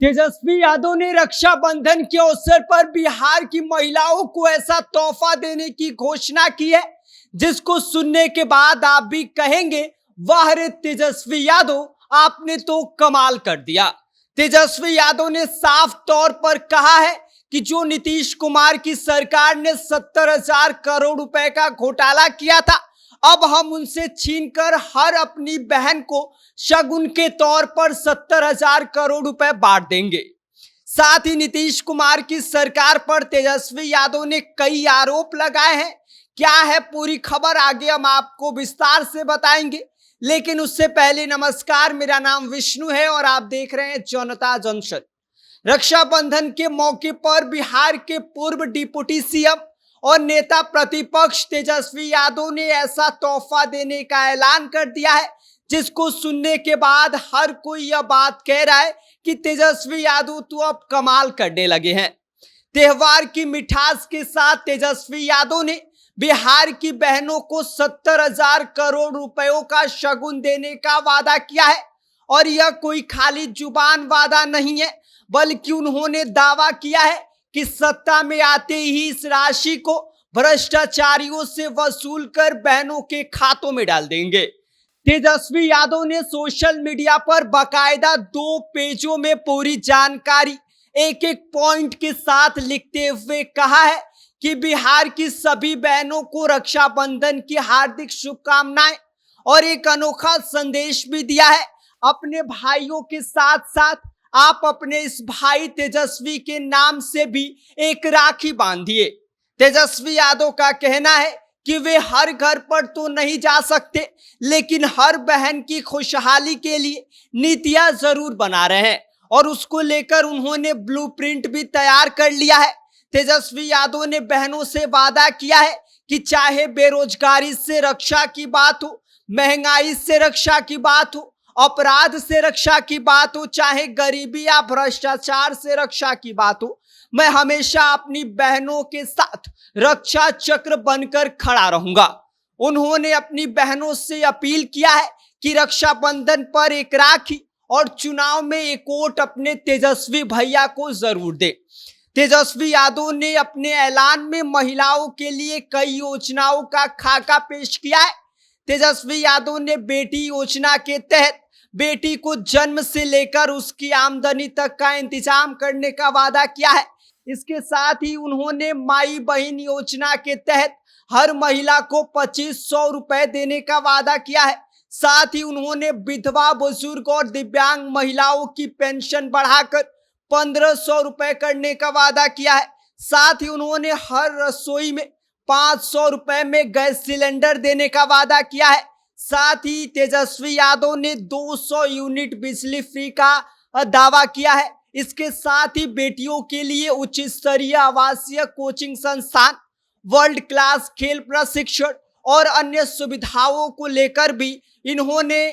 तेजस्वी यादव ने रक्षाबंधन के अवसर पर बिहार की महिलाओं को ऐसा तोहफा देने की घोषणा की है जिसको सुनने के बाद आप भी कहेंगे, वाह रे तेजस्वी यादव, आपने तो कमाल कर दिया। तेजस्वी यादव ने साफ तौर पर कहा है कि जो नीतीश कुमार की सरकार ने 70,000 करोड़ रुपए का घोटाला किया था, अब हम उनसे छीनकर हर अपनी बहन को शगुन के तौर पर 70,000 करोड़ रुपए बांट देंगे। साथ ही नीतीश कुमार की सरकार पर तेजस्वी यादव ने कई आरोप लगाए हैं। क्या है पूरी खबर, आगे हम आपको विस्तार से बताएंगे, लेकिन उससे पहले नमस्कार, मेरा नाम विष्णु है और आप देख रहे हैं जनता जंक्शन। रक्षाबंधन के मौके पर बिहार के पूर्व डिप्टी सीएम और नेता प्रतिपक्ष तेजस्वी यादव ने ऐसा तोहफा देने का ऐलान कर दिया है जिसको सुनने के बाद हर कोई यह बात कह रहा है कि तेजस्वी यादव तो अब कमाल करने लगे हैं। त्योहार की मिठास के साथ तेजस्वी यादव ने बिहार की बहनों को 70,000 करोड़ रुपयों का शगुन देने का वादा किया है और यह कोई खाली जुबान वादा नहीं है, बल्कि उन्होंने दावा किया है कि सत्ता में आते ही इस राशि को भ्रष्टाचारियों से वसूल कर बहनों के खातों में डाल देंगे। तेजस्वी यादव ने सोशल मीडिया पर बाकायदा 2 पेजों में पूरी जानकारी एक एक पॉइंट के साथ लिखते हुए कहा है कि बिहार की सभी बहनों को रक्षाबंधन की हार्दिक शुभकामनाएं और एक अनोखा संदेश भी दिया है। अपने भाइयों के साथ साथ आप अपने इस भाई तेजस्वी के नाम से भी एक राखी बांधिए। तेजस्वी यादव का कहना है कि वे हर घर पर तो नहीं जा सकते, लेकिन हर बहन की खुशहाली के लिए नीतियां जरूर बना रहे हैं और उसको लेकर उन्होंने ब्लूप्रिंट भी तैयार कर लिया है। तेजस्वी यादव ने बहनों से वादा किया है कि चाहे बेरोजगारी से रक्षा की बात हो, महंगाई से रक्षा की बात हो, अपराध से रक्षा की बात हो, चाहे गरीबी या भ्रष्टाचार से रक्षा की बात हो, मैं हमेशा अपनी बहनों के साथ रक्षा चक्र बनकर खड़ा रहूंगा। उन्होंने अपनी बहनों से अपील किया है कि रक्षाबंधन पर एक राखी और चुनाव में एक वोट अपने तेजस्वी भैया को जरूर दे। तेजस्वी यादव ने अपने ऐलान में महिलाओं के लिए कई योजनाओं का खाका पेश किया है। तेजस्वी यादव ने बेटी योजना के तहत बेटी को जन्म से लेकर उसकी आमदनी तक का इंतजाम करने का वादा किया है। इसके साथ ही उन्होंने माई बहन योजना के तहत हर महिला को 2,500 रुपए देने का वादा किया है। साथ ही उन्होंने विधवा, बुजुर्ग और दिव्यांग महिलाओं की पेंशन बढ़ाकर 1,500 रुपए करने का वादा किया है। साथ ही उन्होंने हर रसोई में 500 रुपए में गैस सिलेंडर देने का वादा किया है। साथ ही तेजस्वी यादव ने 200 यूनिट बिजली फ्री का दावा किया है। इसके साथ ही बेटियों के लिए उच्च स्तरीय आवासीय कोचिंग संस्थान, वर्ल्ड क्लास खेल प्रशिक्षण और अन्य सुविधाओं को लेकर भी इन्होंने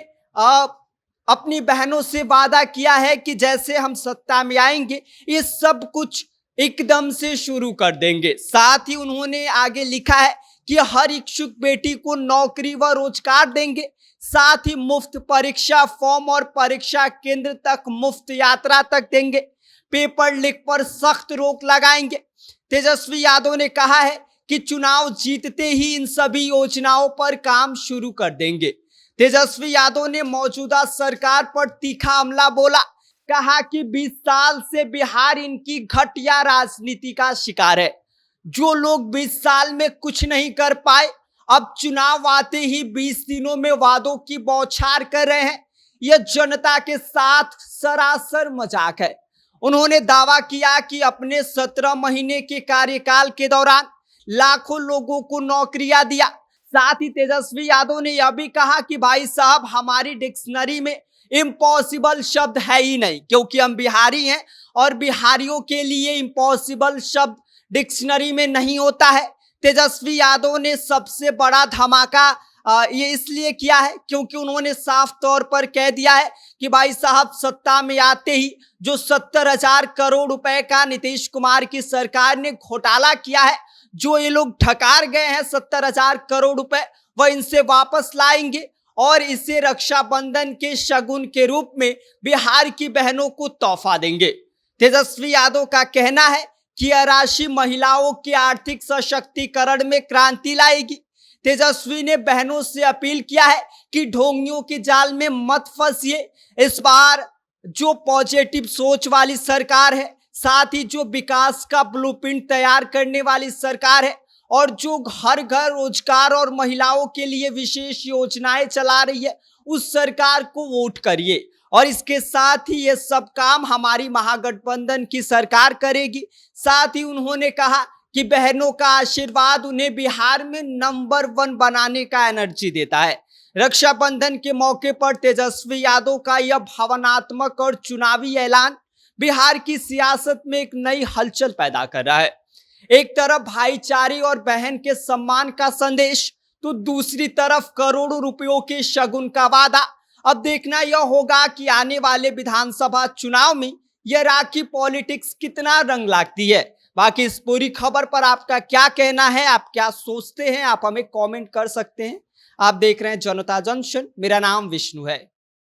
अपनी बहनों से वादा किया है कि जैसे हम सत्ता में आएंगे ये सब कुछ एकदम से शुरू कर देंगे। साथ ही उन्होंने आगे लिखा है कि हर इच्छुक बेटी को नौकरी व रोजगार देंगे। साथ ही मुफ्त परीक्षा फॉर्म और परीक्षा केंद्र तक मुफ्त यात्रा तक देंगे। पेपर लीक पर सख्त रोक लगाएंगे। तेजस्वी यादव ने कहा है कि चुनाव जीतते ही इन सभी योजनाओं पर काम शुरू कर देंगे। तेजस्वी यादव ने मौजूदा सरकार पर तीखा हमला बोला। कहा कि 20 साल से बिहार इनकी घटिया राजनीति का शिकार है। जो लोग 20 साल में कुछ नहीं कर पाए, अब चुनाव आते ही 20 दिनों में वादों की बौछार कर रहे हैं। यह जनता के साथ सरासर मजाक है। उन्होंने दावा किया कि अपने 17 महीने के कार्यकाल के दौरान लाखों लोगों को नौकरियां दिया। साथ ही तेजस्वी यादव ने यह भी कहा कि भाई साहब, हमारी डिक्शनरी में इम्पॉसिबल शब्द है ही नहीं, क्योंकि हम बिहारी हैं और बिहारियों के लिए इम्पॉसिबल शब्द डिक्शनरी में नहीं होता है। तेजस्वी यादव ने सबसे बड़ा धमाका ये इसलिए किया है क्योंकि उन्होंने साफ तौर पर कह दिया है कि भाई साहब, सत्ता में आते ही जो 70,000 करोड़ रुपए का नीतीश कुमार की सरकार ने घोटाला किया है, जो ये लोग ठकार गए हैं 70,000 करोड़ रुपए, वह इनसे वापस लाएंगे और इसे रक्षाबंधन के शगुन के रूप में बिहार की बहनों को तोहफा देंगे। तेजस्वी यादव का कहना है कि यह राशि महिलाओं के आर्थिक सशक्तिकरण में क्रांति लाएगी। तेजस्वी ने बहनों से अपील किया है कि ढोंगियों के जाल में मत फंसिए। इस बार जो पॉजिटिव सोच वाली सरकार है, साथ ही जो विकास का ब्लूप्रिंट तैयार करने वाली सरकार है और जो हर घर रोजगार और महिलाओं के लिए विशेष योजनाएं चला रही है, उस सरकार को वोट करिए। और इसके साथ ही ये सब काम हमारी महागठबंधन की सरकार करेगी। साथ ही उन्होंने कहा कि बहनों का आशीर्वाद उन्हें बिहार में नंबर 1 बनाने का एनर्जी देता है। रक्षाबंधन के मौके पर तेजस्वी यादव का यह भावनात्मक और चुनावी ऐलान बिहार की सियासत में एक नई हलचल पैदा कर रहा है। एक तरफ भाईचारे और बहन के सम्मान का संदेश, तो दूसरी तरफ करोड़ों रुपयों के शगुन का वादा। अब देखना यह होगा कि आने वाले विधानसभा चुनाव में यह राखी पॉलिटिक्स कितना रंग लाती है। बाकी इस पूरी खबर पर आपका क्या कहना है, आप क्या सोचते हैं, आप हमें कमेंट कर सकते हैं। आप देख रहे हैं जनता जंक्शन, मेरा नाम विष्णु है।